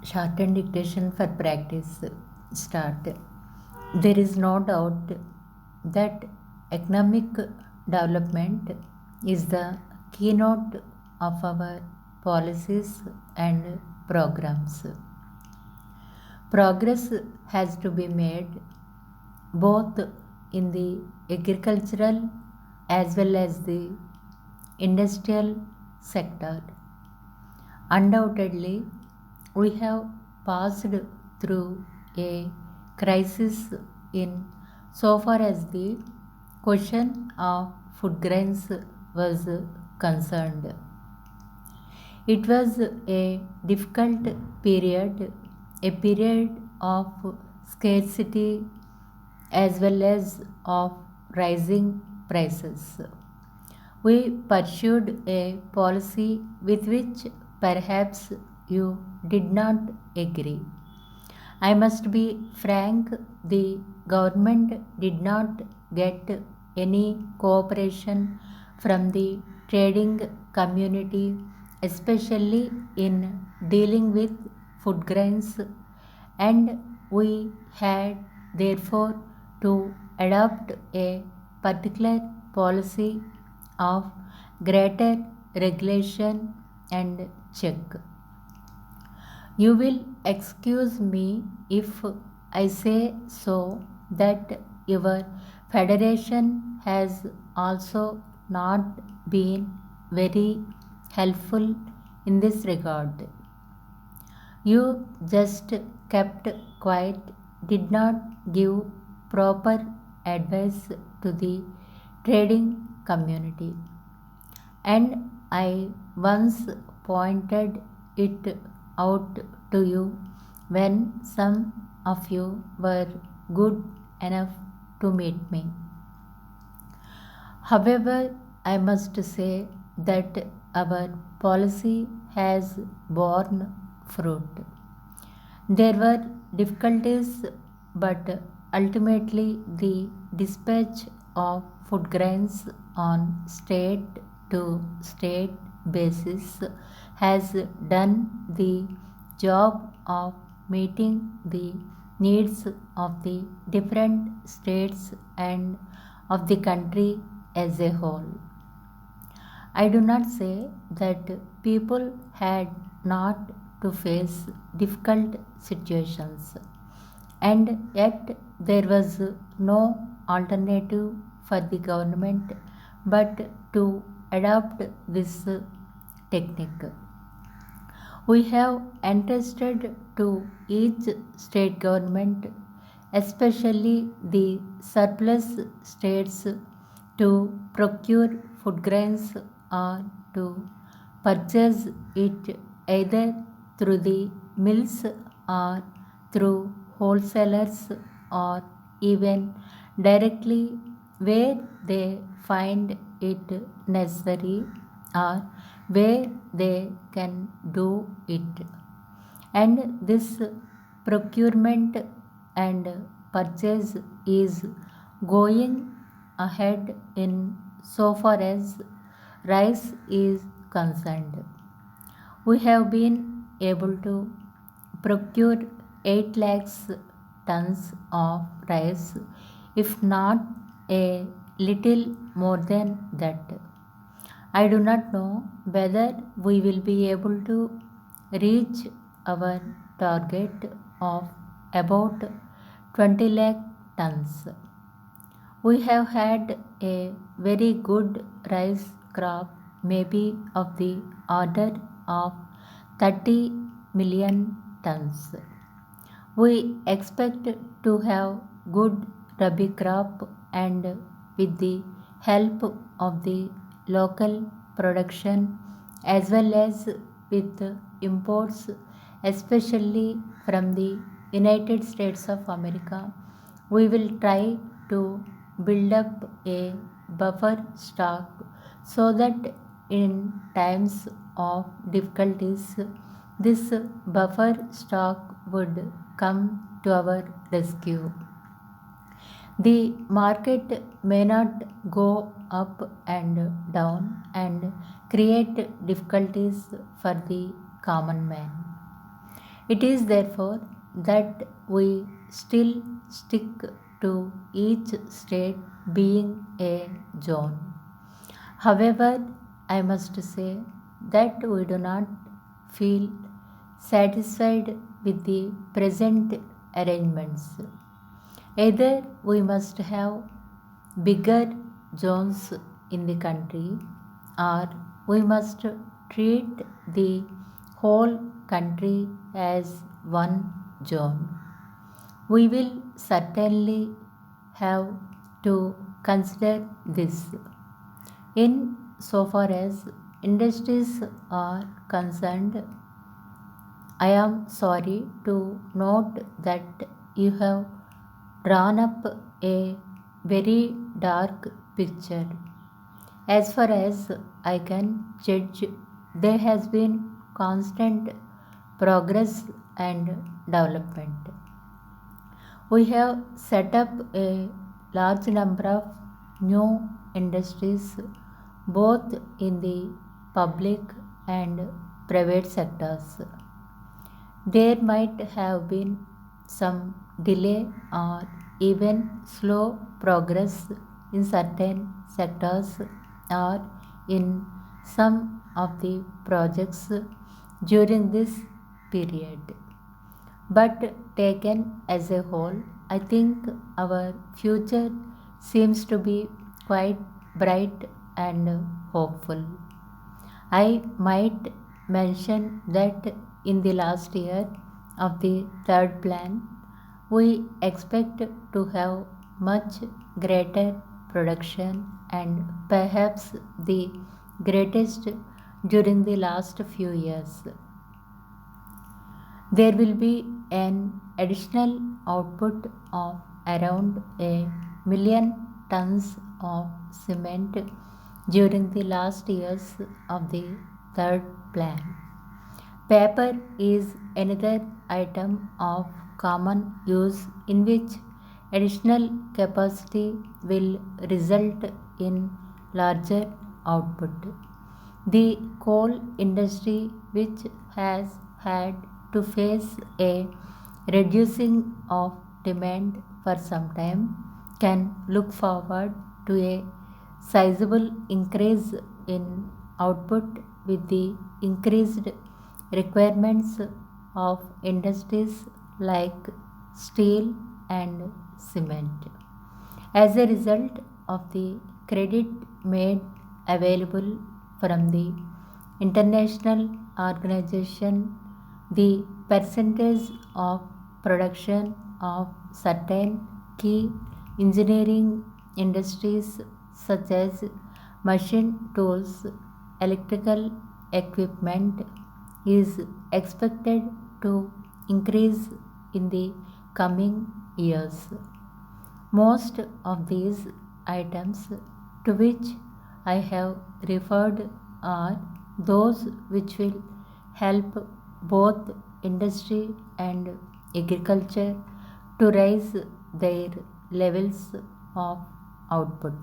Shorthand dictation for practice. Start. There is no doubt that economic development is the keynote of our policies and programs. Progress has to be made both in the agricultural as well as the industrial sector. Undoubtedly, we have passed through a crisis in so far as the question of food grains was concerned. It was a difficult period, a period of scarcity as well as of rising prices. We pursued a policy with which perhaps you did not agree. I must be frank, the government did not get any cooperation from the trading community, especially in dealing with food grains, and we had therefore to adopt a particular policy of greater regulation and check. You will excuse me if I say so that your federation has also not been very helpful in this regard. You just kept quiet, did not give proper advice to the trading community. And I once pointed it out to you when some of you were good enough to meet me. However, I must say that our policy has borne fruit. There were difficulties, but ultimately the dispatch of food grains on state to state basis has done the job of meeting the needs of the different states and of the country as a whole. I do not say that people had not to face difficult situations, and yet there was no alternative for the government but to adopt this technique. We have entrusted to each state government, especially the surplus states, to procure food grains or to purchase it either through the mills or through wholesalers or even directly where they find it necessary or where they can do it. And this procurement and purchase is going ahead in so far as rice is concerned. We have been able to procure 8 lakhs tons of rice, if not a little more than that. I do not know whether we will be able to reach our target of about 20 lakh tons. We have had a very good rice crop, maybe of the order of 30 million tons. We expect to have good rabi crop, and with the help of the local production as well as with imports, especially from the United States of America, we will try to build up a buffer stock so that in times of difficulties, this buffer stock would come to our rescue. The market may not go up and down and create difficulties for the common man. It is therefore that we still stick to each state being a zone. However, I must say that we do not feel satisfied with the present arrangements. Either we must have bigger zones in the country, or we must treat the whole country as one zone. We will certainly have to consider this. In so far as industries are concerned, I am sorry to note that you have drawn up a very dark picture. As far as I can judge, there has been constant progress and development. We have set up a large number of new industries both in the public and private sectors. There might have been some delay or even slow progress in certain sectors or in some of the projects during this period. But taken as a whole, I think our future seems to be quite bright and hopeful. I might mention that in the last year of the third plan, we expect to have much greater production and perhaps the greatest during the last few years. There will be an additional output of around a million tons of cement during the last years of the third plan. Paper is another item of common use in which additional capacity will result in larger output. The coal industry, which has had to face a reducing of demand for some time, can look forward to a sizable increase in output with the increased requirements of industries like steel and cement. As a result of the credit made available from the international organization, the percentage of production of certain key engineering industries such as machine tools, electrical equipment is expected to increase in the coming years. Most of these items to which I have referred are those which will help both industry and agriculture to raise their levels of output.